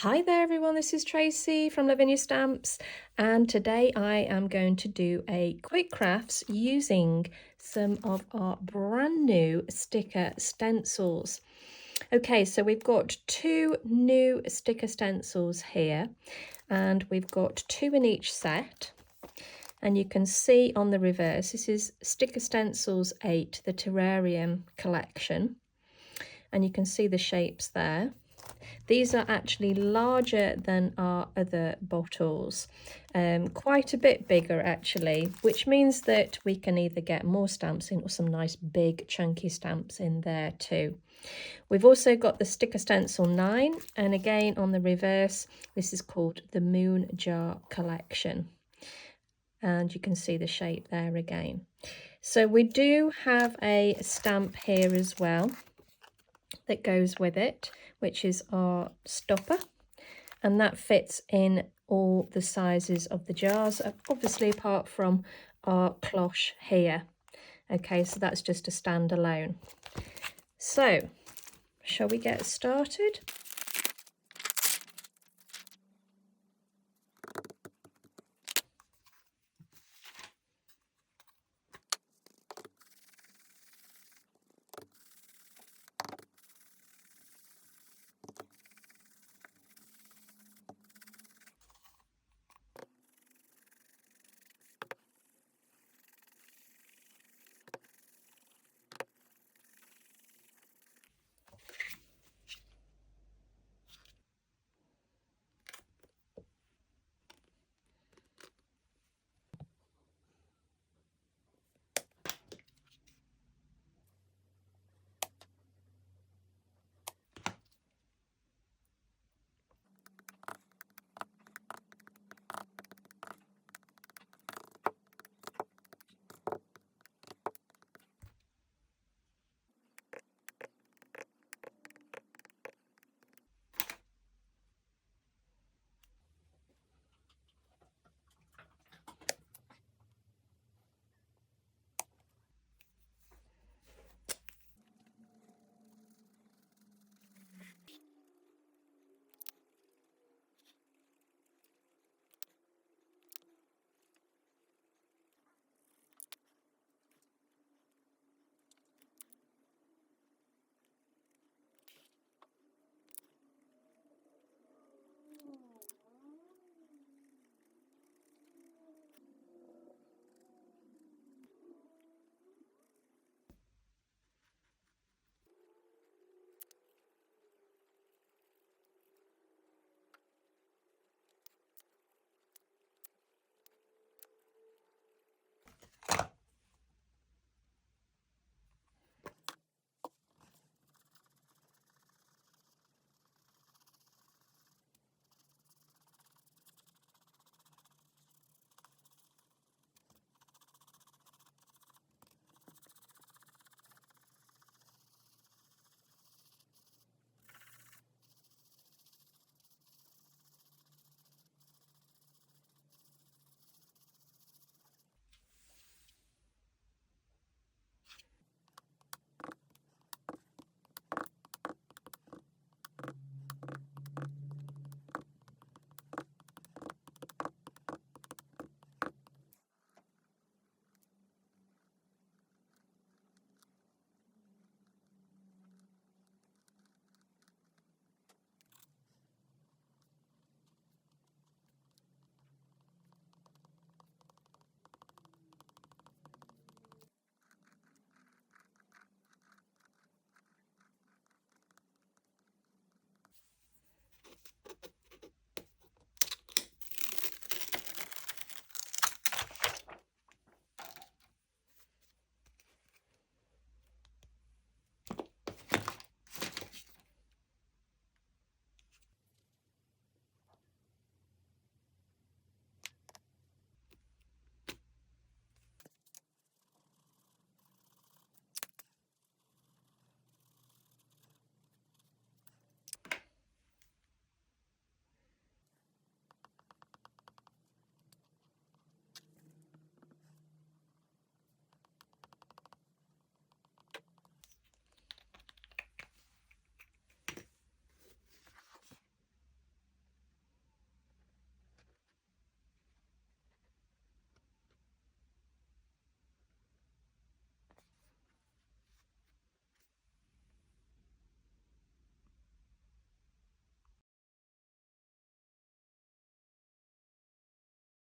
Hi there everyone, this is Tracy from Lavinia Stamps, and today I am going to do a quick crafts using some of our brand new sticker stencils. Okay, so we've got two new sticker stencils here and we've got two in each set, and you can see on the reverse this is Sticker Stencils 8, the terrarium collection, and you can see the shapes there. These are actually larger than our other bottles, quite a bit bigger actually, which means that we can either get more stamps in or some nice big chunky stamps in there too. We've also got the Sticker Stencil 9, and again on the reverse this is called the Moon Jar Collection, and you can see the shape there again. So we do have a stamp here as well that goes with it, which is our stopper, and that fits in all the sizes of the jars, obviously apart from our cloche here. Okay, so that's just a standalone. So shall we get started?